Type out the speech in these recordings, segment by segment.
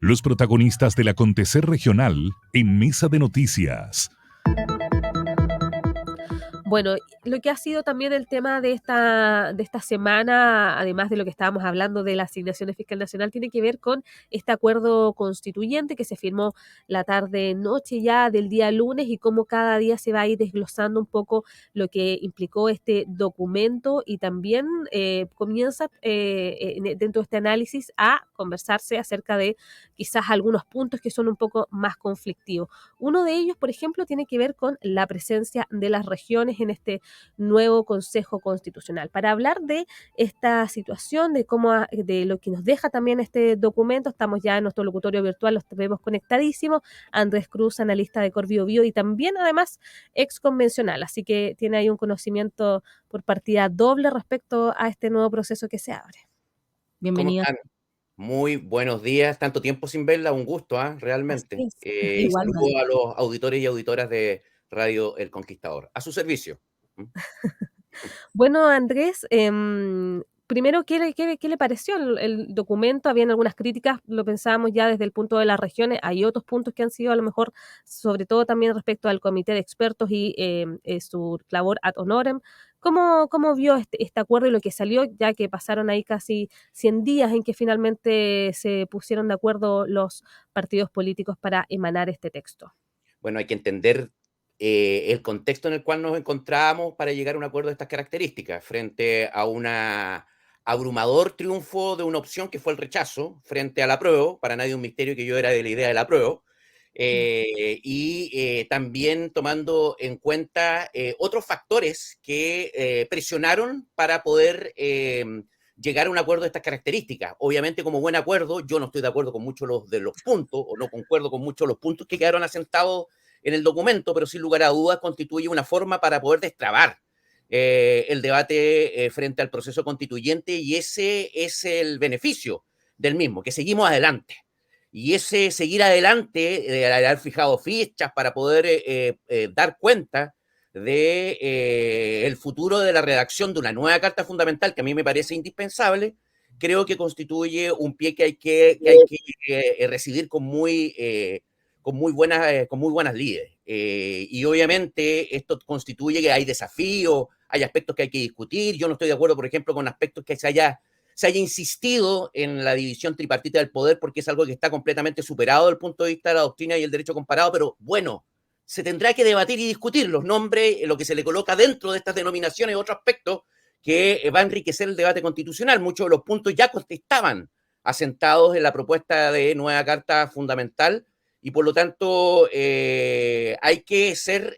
Los protagonistas del acontecer regional en Mesa de Noticias. Bueno, lo que ha sido también el tema de esta semana, además de lo que estábamos hablando de la asignación de fiscal nacional, tiene que ver con este acuerdo constituyente que se firmó la tarde-noche ya del día lunes y cómo cada día se va a ir desglosando un poco lo que implicó este documento y también comienza dentro de este análisis a conversarse acerca de quizás algunos puntos que son un poco más conflictivos. Uno de ellos, por ejemplo, tiene que ver con la presencia de las regiones en este nuevo Consejo Constitucional. Para hablar de esta situación, de lo que nos deja también este documento, estamos ya en nuestro locutorio virtual, los vemos conectadísimos. Andrés Cruz, analista de Corvio Bio y también además ex convencional, así que tiene ahí un conocimiento por partida doble respecto a este nuevo proceso que se abre. ¿Cómo Bienvenida. están? Muy buenos días. Tanto tiempo sin verla, un gusto, Así realmente. es, Y saludo igualmente. a los auditores y auditoras de Radio El Conquistador. A su servicio. ¿Mm? Bueno, Andrés, primero, ¿qué le pareció el documento? Habían algunas críticas, lo pensábamos ya desde el punto de las regiones, hay otros puntos que han sido a lo mejor, sobre todo también respecto al comité de expertos y su labor ad honorem. ¿Cómo vio este acuerdo y lo que salió, ya que pasaron ahí casi 100 días en que finalmente se pusieron de acuerdo los partidos políticos para emanar este texto? Bueno, hay que entender el contexto en el cual nos encontramos para llegar a un acuerdo de estas características, frente a un abrumador triunfo de una opción que fue el rechazo, frente al apruebo. Para nadie un misterio que yo era de la idea del apruebo. También tomando en cuenta otros factores que presionaron para poder llegar a un acuerdo de estas características. Obviamente, como buen acuerdo, yo no estoy de acuerdo con muchos de los puntos, o no concuerdo con muchos de los puntos que quedaron asentados en el documento, pero sin lugar a dudas constituye una forma para poder destrabar el debate frente al proceso constituyente, y ese es el beneficio del mismo, que seguimos adelante. Y ese seguir adelante, de haber fijado fichas para poder dar cuenta de el futuro de la redacción de una nueva Carta Fundamental, que a mí me parece indispensable, creo que constituye un pie que hay que recibir con muy buenas líderes. Y obviamente esto constituye que hay desafíos, hay aspectos que hay que discutir. Yo no estoy de acuerdo, por ejemplo, con aspectos que se haya insistido en la división tripartita del poder, porque es algo que está completamente superado desde el punto de vista de la doctrina y el derecho comparado, pero bueno, se tendrá que debatir y discutir los nombres, lo que se le coloca dentro de estas denominaciones, otro aspecto que va a enriquecer el debate constitucional. Muchos de los puntos ya estaban asentados en la propuesta de nueva Carta Fundamental, y por lo tanto hay que ser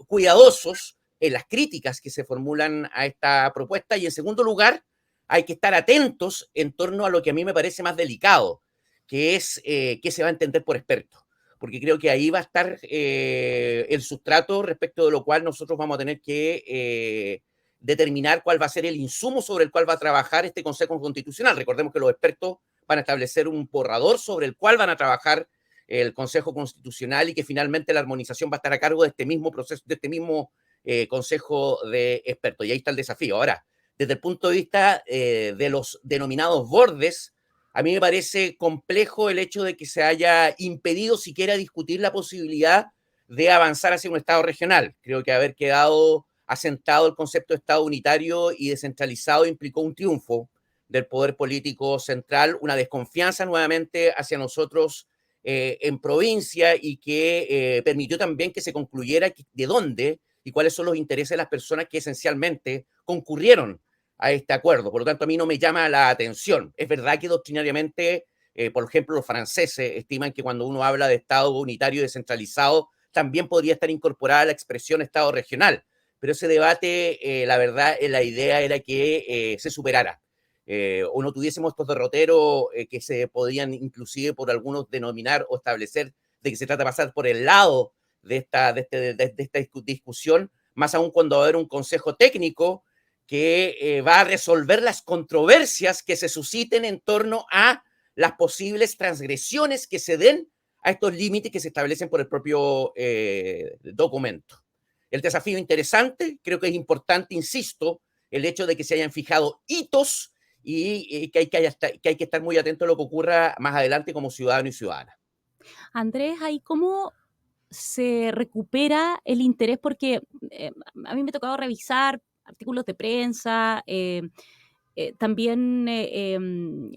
cuidadosos en las críticas que se formulan a esta propuesta, y en segundo lugar hay que estar atentos en torno a lo que a mí me parece más delicado, que es qué se va a entender por experto, porque creo que ahí va a estar el sustrato respecto de lo cual nosotros vamos a tener que determinar cuál va a ser el insumo sobre el cual va a trabajar este Consejo Constitucional. Recordemos que los expertos van a establecer un borrador sobre el cual van a trabajar el Consejo Constitucional, y que finalmente la armonización va a estar a cargo de este mismo proceso, de este mismo Consejo de Expertos. Y ahí está el desafío. Ahora, desde el punto de vista de los denominados bordes, a mí me parece complejo el hecho de que se haya impedido siquiera discutir la posibilidad de avanzar hacia un Estado regional. Creo que haber quedado asentado el concepto de Estado unitario y descentralizado implicó un triunfo del poder político central, una desconfianza nuevamente hacia nosotros en provincia, y que permitió también que se concluyera de dónde y cuáles son los intereses de las personas que esencialmente concurrieron a este acuerdo. Por lo tanto, a mí no me llama la atención. Es verdad que doctrinariamente, por ejemplo, los franceses estiman que cuando uno habla de Estado unitario y descentralizado, también podría estar incorporada la expresión Estado regional. Pero ese debate, la verdad, la idea era que se superara. O no tuviésemos estos derroteros que se podían inclusive por algunos denominar o establecer de que se trata de pasar por el lado de esta discusión, más aún cuando va a haber un consejo técnico que va a resolver las controversias que se susciten en torno a las posibles transgresiones que se den a estos límites que se establecen por el propio documento. El desafío interesante, creo que es importante, insisto, el hecho de que se hayan fijado hitos y que hay que estar muy atento a lo que ocurra más adelante como ciudadano y ciudadana. Andrés, ahí cómo se recupera el interés, porque a mí me ha tocado revisar artículos de prensa, también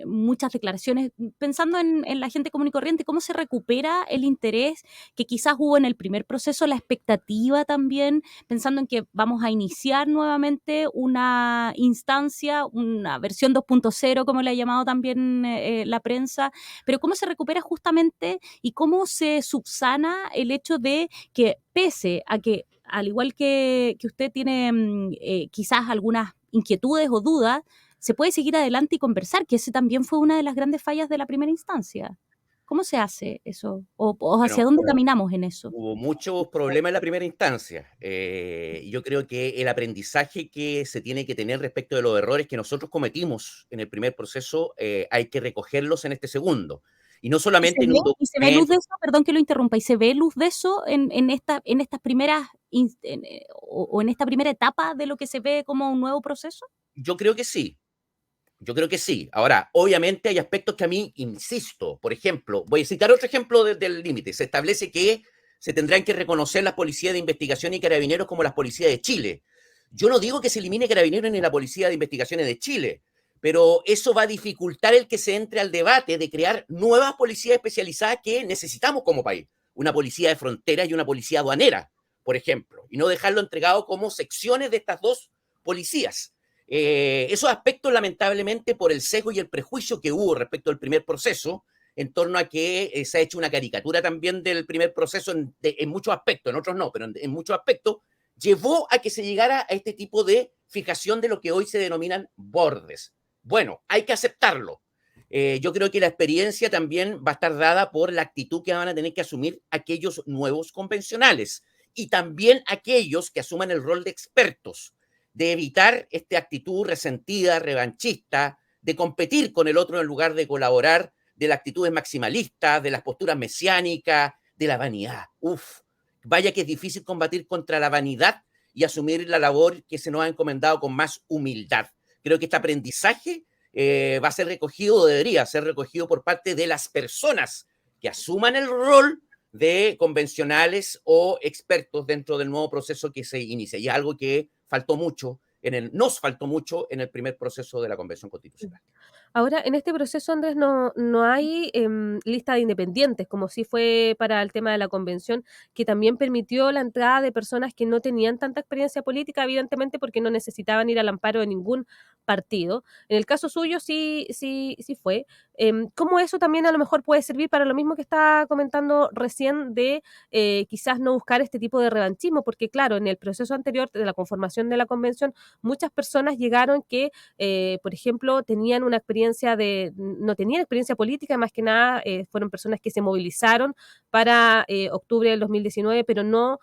muchas declaraciones, pensando en la gente común y corriente, cómo se recupera el interés que quizás hubo en el primer proceso, la expectativa también, pensando en que vamos a iniciar nuevamente una instancia, una versión 2.0, como le ha llamado también la prensa, pero cómo se recupera justamente y cómo se subsana el hecho de que pese a que, al igual que usted tiene quizás algunas inquietudes o dudas, se puede seguir adelante y conversar, que ese también fue una de las grandes fallas de la primera instancia. ¿Cómo se hace eso? ¿O hacia Bueno, dónde caminamos en eso? hubo muchos problemas en la primera instancia. Yo creo que el aprendizaje que se tiene que tener respecto de los errores que nosotros cometimos en el primer proceso, hay que recogerlos en este segundo. Y no solamente en un ¿Y se ve luz documento. de eso? Perdón que lo interrumpa. ¿Y se ve luz de eso en estas primeras, o en esta primera etapa de lo que se ve como un nuevo proceso? Yo creo que sí. Yo creo que sí. Ahora, obviamente hay aspectos que a mí, insisto, por ejemplo, voy a citar otro ejemplo del límite. Se establece que se tendrán que reconocer las policías de investigación y carabineros como las policías de Chile. Yo no digo que se elimine carabineros ni la policía de investigaciones de Chile, pero eso va a dificultar el que se entre al debate de crear nuevas policías especializadas que necesitamos como país. Una policía de frontera y una policía aduanera, por ejemplo, y no dejarlo entregado como secciones de estas dos policías. Esos aspectos, lamentablemente, por el sesgo y el prejuicio que hubo respecto al primer proceso, en torno a que se ha hecho una caricatura también del primer proceso en muchos aspectos, en otros no, pero en muchos aspectos, llevó a que se llegara a este tipo de fijación de lo que hoy se denominan bordes. Bueno, hay que aceptarlo. Yo creo que la experiencia también va a estar dada por la actitud que van a tener que asumir aquellos nuevos convencionales y también aquellos que asuman el rol de expertos, de evitar esta actitud resentida, revanchista, de competir con el otro en lugar de colaborar, de las actitudes maximalistas, de las posturas mesiánicas, de la vanidad. Uf, vaya que es difícil combatir contra la vanidad y asumir la labor que se nos ha encomendado con más humildad. Creo que este aprendizaje va a ser recogido, o debería ser recogido por parte de las personas que asuman el rol de convencionales o expertos dentro del nuevo proceso que se inicia. Y es algo que nos faltó mucho en el primer proceso de la Convención Constitucional. Ahora, en este proceso, Andrés, no hay lista de independientes, como sí fue para el tema de la convención, que también permitió la entrada de personas que no tenían tanta experiencia política, evidentemente porque no necesitaban ir al amparo de ningún partido. En el caso suyo sí fue. ¿Cómo eso también a lo mejor puede servir para lo mismo que estaba comentando recién de quizás no buscar este tipo de revanchismo? Porque claro, en el proceso anterior de la conformación de la convención, muchas personas llegaron que por ejemplo, no tenían experiencia política, más que nada fueron personas que se movilizaron para octubre del 2019, pero no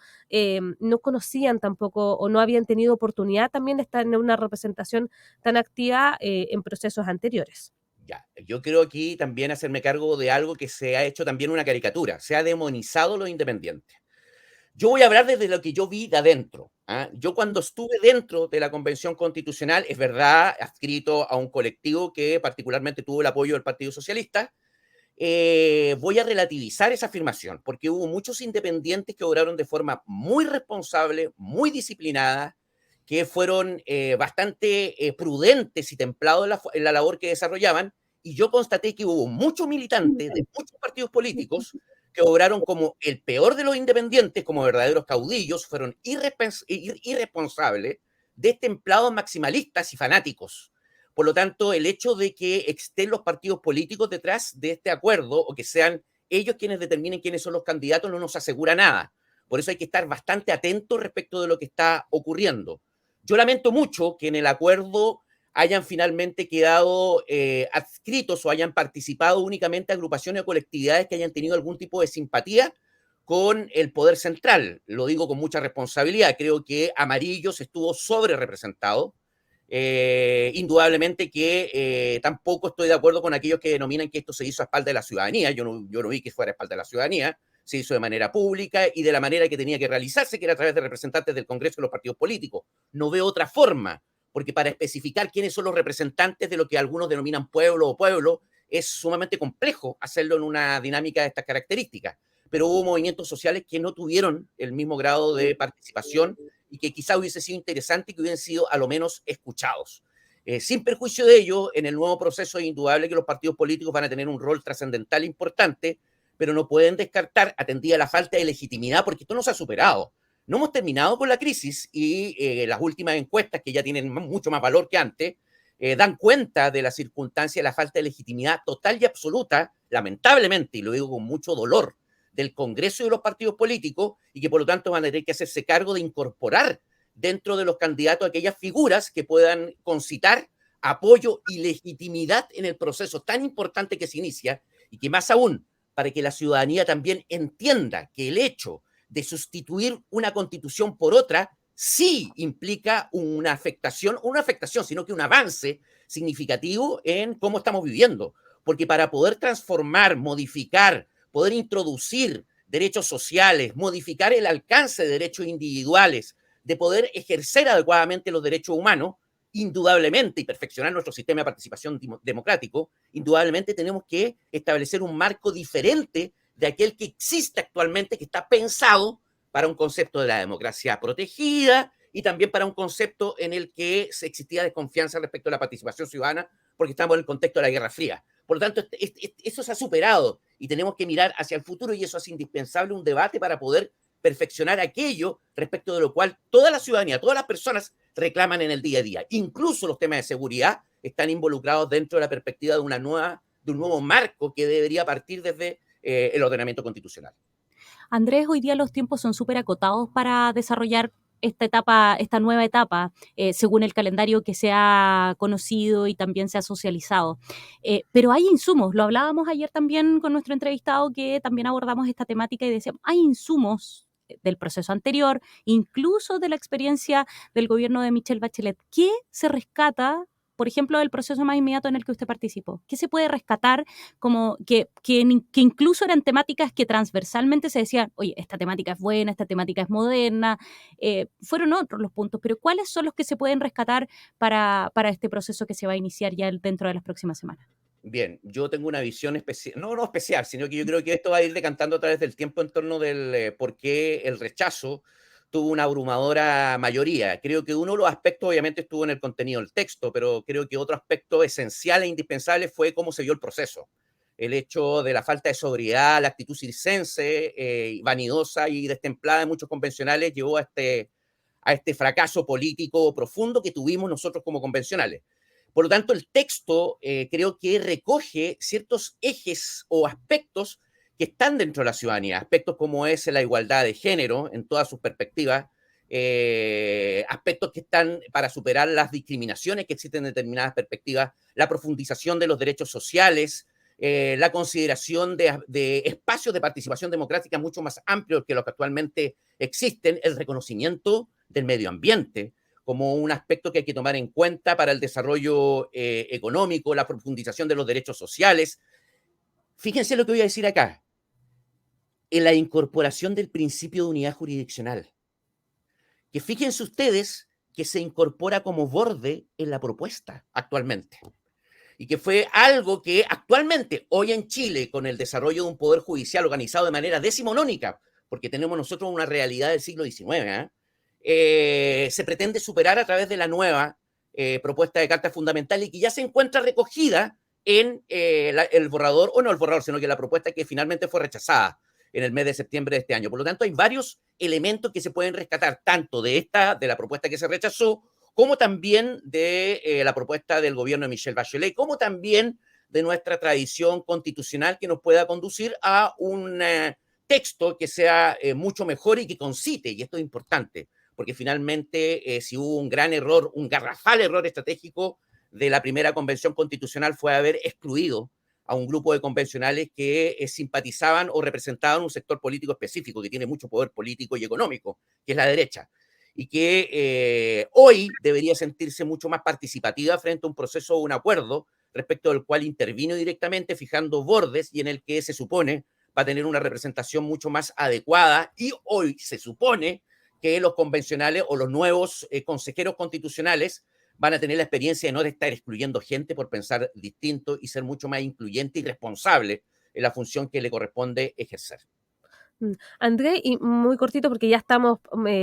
conocían tampoco o no habían tenido oportunidad también de estar en una representación tan activa en procesos anteriores. Ya, yo quiero aquí también hacerme cargo de algo que se ha hecho también una caricatura. Se ha demonizado los independientes. Yo voy a hablar desde lo que yo vi de adentro. ¿Ah? Yo cuando estuve dentro de la Convención Constitucional, es verdad, adscrito a un colectivo que particularmente tuvo el apoyo del Partido Socialista, voy a relativizar esa afirmación, porque hubo muchos independientes que obraron de forma muy responsable, muy disciplinada, que fueron bastante prudentes y templados en la labor que desarrollaban, y yo constaté que hubo muchos militantes de muchos partidos políticos que obraron como el peor de los independientes, como verdaderos caudillos, fueron irresponsables, destemplados, maximalistas y fanáticos. Por lo tanto, el hecho de que estén los partidos políticos detrás de este acuerdo o que sean ellos quienes determinen quiénes son los candidatos no nos asegura nada. Por eso hay que estar bastante atentos respecto de lo que está ocurriendo. Yo lamento mucho que en el acuerdo hayan finalmente quedado adscritos o hayan participado únicamente agrupaciones o colectividades que hayan tenido algún tipo de simpatía con el poder central. Lo digo con mucha responsabilidad. Creo que Amarillos estuvo sobre representado. Indudablemente que tampoco estoy de acuerdo con aquellos que denominan que esto se hizo a espalda de la ciudadanía. Yo no vi que fuera a espalda de la ciudadanía. Se hizo de manera pública y de la manera que tenía que realizarse, que era a través de representantes del Congreso y los partidos políticos. No veo otra forma, porque para especificar quiénes son los representantes de lo que algunos denominan pueblo o pueblo, es sumamente complejo hacerlo en una dinámica de estas características. Pero hubo movimientos sociales que no tuvieron el mismo grado de participación y que quizá hubiese sido interesante y que hubiesen sido a lo menos escuchados. Sin perjuicio de ello, en el nuevo proceso es indudable que los partidos políticos van a tener un rol trascendental importante, pero no pueden descartar, atendida la falta de legitimidad, porque esto no se ha superado. No hemos terminado con la crisis y las últimas encuestas, que ya tienen mucho más valor que antes, dan cuenta de la circunstancia de la falta de legitimidad total y absoluta, lamentablemente, y lo digo con mucho dolor, del Congreso y de los partidos políticos, y que por lo tanto van a tener que hacerse cargo de incorporar dentro de los candidatos aquellas figuras que puedan concitar apoyo y legitimidad en el proceso tan importante que se inicia, y que más aún, para que la ciudadanía también entienda que el hecho de sustituir una constitución por otra sí implica una afectación, sino que un avance significativo en cómo estamos viviendo. Porque para poder transformar, modificar, poder introducir derechos sociales, modificar el alcance de derechos individuales, de poder ejercer adecuadamente los derechos humanos, indudablemente, y perfeccionar nuestro sistema de participación democrático, indudablemente tenemos que establecer un marco diferente de aquel que existe actualmente, que está pensado para un concepto de la democracia protegida y también para un concepto en el que existía desconfianza respecto a la participación ciudadana, porque estamos en el contexto de la Guerra Fría. Por lo tanto, eso se ha superado y tenemos que mirar hacia el futuro, y eso es indispensable, un debate para poder perfeccionar aquello respecto de lo cual toda la ciudadanía, todas las personas reclaman en el día a día. Incluso los temas de seguridad están involucrados dentro de la perspectiva de un nuevo marco que debería partir desde el ordenamiento constitucional. Andrés, hoy día los tiempos son súper acotados para desarrollar esta nueva etapa, según el calendario que se ha conocido y también se ha socializado. Pero hay insumos, lo hablábamos ayer también con nuestro entrevistado, que también abordamos esta temática y decíamos, hay insumos del proceso anterior, incluso de la experiencia del gobierno de Michelle Bachelet. ¿Qué se rescata, por ejemplo, del proceso más inmediato en el que usted participó? ¿Qué se puede rescatar como que incluso eran temáticas que transversalmente se decían, oye, esta temática es buena, esta temática es moderna? Fueron otros los puntos, pero ¿cuáles son los que se pueden rescatar para este proceso que se va a iniciar ya dentro de las próximas semanas? Bien, yo tengo una visión especial, no especial, sino que yo creo que esto va a ir decantando a través del tiempo en torno del por qué el rechazo tuvo una abrumadora mayoría. Creo que uno de los aspectos obviamente estuvo en el contenido del texto, pero creo que otro aspecto esencial e indispensable fue cómo se vio el proceso. El hecho de la falta de sobriedad, la actitud circense, vanidosa y destemplada de muchos convencionales llevó a este fracaso político profundo que tuvimos nosotros como convencionales. Por lo tanto, el texto creo que recoge ciertos ejes o aspectos que están dentro de la ciudadanía, aspectos como es la igualdad de género en todas sus perspectivas, aspectos que están para superar las discriminaciones que existen en determinadas perspectivas, la profundización de los derechos sociales, la consideración de espacios de participación democrática mucho más amplios que los que actualmente existen, el reconocimiento del medio ambiente como un aspecto que hay que tomar en cuenta para el desarrollo económico, la profundización de los derechos sociales. Fíjense lo que voy a decir acá. En la incorporación del principio de unidad jurisdiccional. Que fíjense ustedes que se incorpora como borde en la propuesta actualmente. Y que fue algo que actualmente, hoy en Chile, con el desarrollo de un poder judicial organizado de manera decimonónica, porque tenemos nosotros una realidad del siglo XIX, se pretende superar a través de la nueva propuesta de Carta Fundamental y que ya se encuentra recogida en el borrador, o no el borrador, sino que la propuesta que finalmente fue rechazada en el mes de septiembre de este año. Por lo tanto, hay varios elementos que se pueden rescatar, tanto de la propuesta que se rechazó, como también de la propuesta del gobierno de Michelle Bachelet, como también de nuestra tradición constitucional que nos pueda conducir a un texto que sea mucho mejor y que concite, y esto es importante, porque finalmente si hubo un gran error, un garrafal error estratégico de la primera convención constitucional fue haber excluido a un grupo de convencionales que simpatizaban o representaban un sector político específico que tiene mucho poder político y económico, que es la derecha, y que hoy debería sentirse mucho más participativa frente a un proceso o un acuerdo respecto del cual intervino directamente fijando bordes y en el que se supone va a tener una representación mucho más adecuada, y hoy se supone que los convencionales o los nuevos consejeros constitucionales van a tener la experiencia de no estar excluyendo gente por pensar distinto y ser mucho más incluyente y responsable en la función que le corresponde ejercer. André, y muy cortito porque ya estamos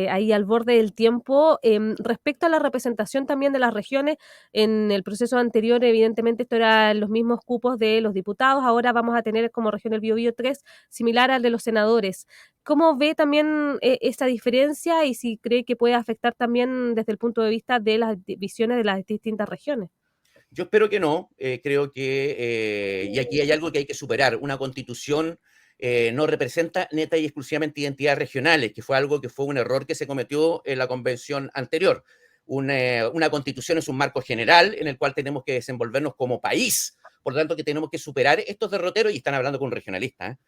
ahí al borde del tiempo, respecto a la representación también de las regiones, en el proceso anterior evidentemente esto eran los mismos cupos de los diputados, ahora vamos a tener como región el Biobío 3, similar al de los senadores. ¿Cómo ve también esa diferencia y si cree que puede afectar también desde el punto de vista de las visiones de las distintas regiones? Yo espero que no, creo que, y aquí hay algo que hay que superar, una constitución no representa neta y exclusivamente identidades regionales, que fue algo que fue un error que se cometió en la convención anterior. Una constitución es un marco general en el cual tenemos que desenvolvernos como país, por lo tanto que tenemos que superar estos derroteros, y están hablando con un regionalista,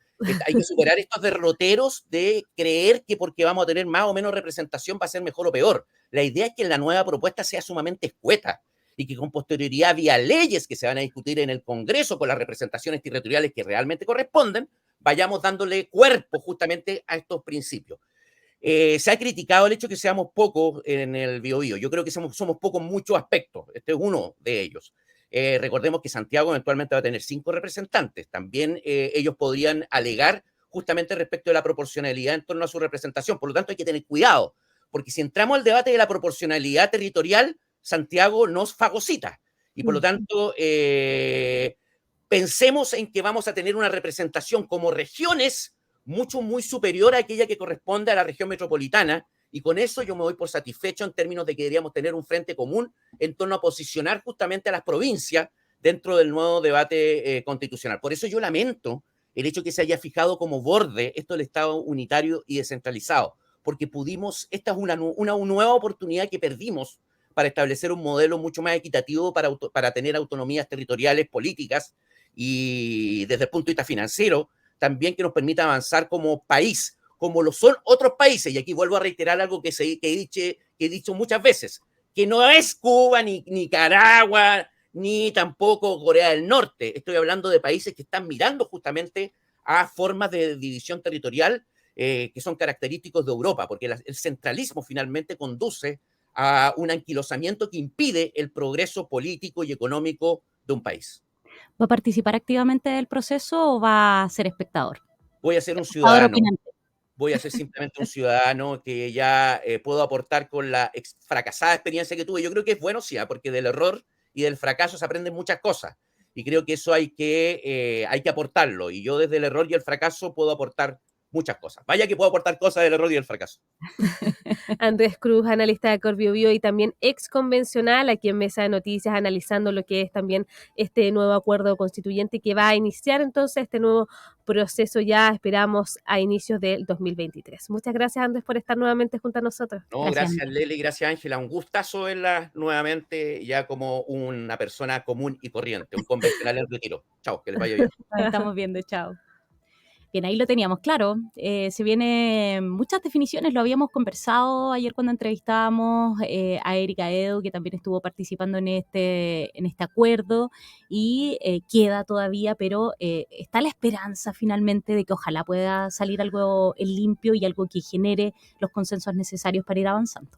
hay que superar estos derroteros de creer que porque vamos a tener más o menos representación va a ser mejor o peor. La idea es que la nueva propuesta sea sumamente escueta, y que con posterioridad vía leyes que se van a discutir en el Congreso con las representaciones territoriales que realmente corresponden, vayamos dándole cuerpo justamente a estos principios. Se ha criticado el hecho de que seamos pocos en el Biobío. Yo creo que somos pocos en muchos aspectos. Este es uno de ellos. Recordemos que Santiago eventualmente va a tener 5 representantes. También ellos podrían alegar justamente respecto de la proporcionalidad en torno a su representación. Por lo tanto, hay que tener cuidado, porque si entramos al debate de la proporcionalidad territorial, Santiago nos fagocita. Y por lo tanto, pensemos en que vamos a tener una representación como regiones muy superior a aquella que corresponde a la región metropolitana, y con eso yo me doy por satisfecho en términos de que deberíamos tener un frente común en torno a posicionar justamente a las provincias dentro del nuevo debate constitucional. Por eso yo lamento el hecho que se haya fijado como borde esto del Estado unitario y descentralizado, porque esta es una nueva oportunidad que perdimos para establecer un modelo mucho más equitativo para tener autonomías territoriales, políticas, y desde el punto de vista financiero, también que nos permita avanzar como país, como lo son otros países. Y aquí vuelvo a reiterar algo que he dicho muchas veces, que no es Cuba, ni Nicaragua, ni tampoco Corea del Norte. Estoy hablando de países que están mirando justamente a formas de división territorial que son característicos de Europa, porque el centralismo finalmente conduce a un anquilosamiento que impide el progreso político y económico de un país. ¿Va a participar activamente del proceso o va a ser espectador? Voy a ser un Espectador ciudadano. opinante. Voy a ser simplemente un ciudadano que ya puedo aportar con la fracasada experiencia que tuve. Yo creo que es bueno, sí, porque del error y del fracaso se aprenden muchas cosas. Y creo que eso hay que aportarlo. Y yo desde el error y el fracaso puedo aportar muchas cosas. Vaya que puedo aportar cosas del error y del fracaso. Andrés Cruz, analista de Corbiobío y también ex convencional aquí en Mesa de Noticias, analizando lo que es también este nuevo acuerdo constituyente que va a iniciar entonces este nuevo proceso, ya esperamos a inicios del 2023. Muchas gracias, Andrés, por estar nuevamente junto a nosotros. No, gracias Leli, gracias Ángela. Un gustazo verla nuevamente ya como una persona común y corriente, un convencional en retiro. Chao, que les vaya bien. Nos estamos viendo, chao. Bien, ahí lo teníamos, claro. Se vienen muchas definiciones, lo habíamos conversado ayer cuando entrevistábamos a Erika Edu, que también estuvo participando en este acuerdo, y queda todavía, pero está la esperanza finalmente de que ojalá pueda salir algo en limpio y algo que genere los consensos necesarios para ir avanzando.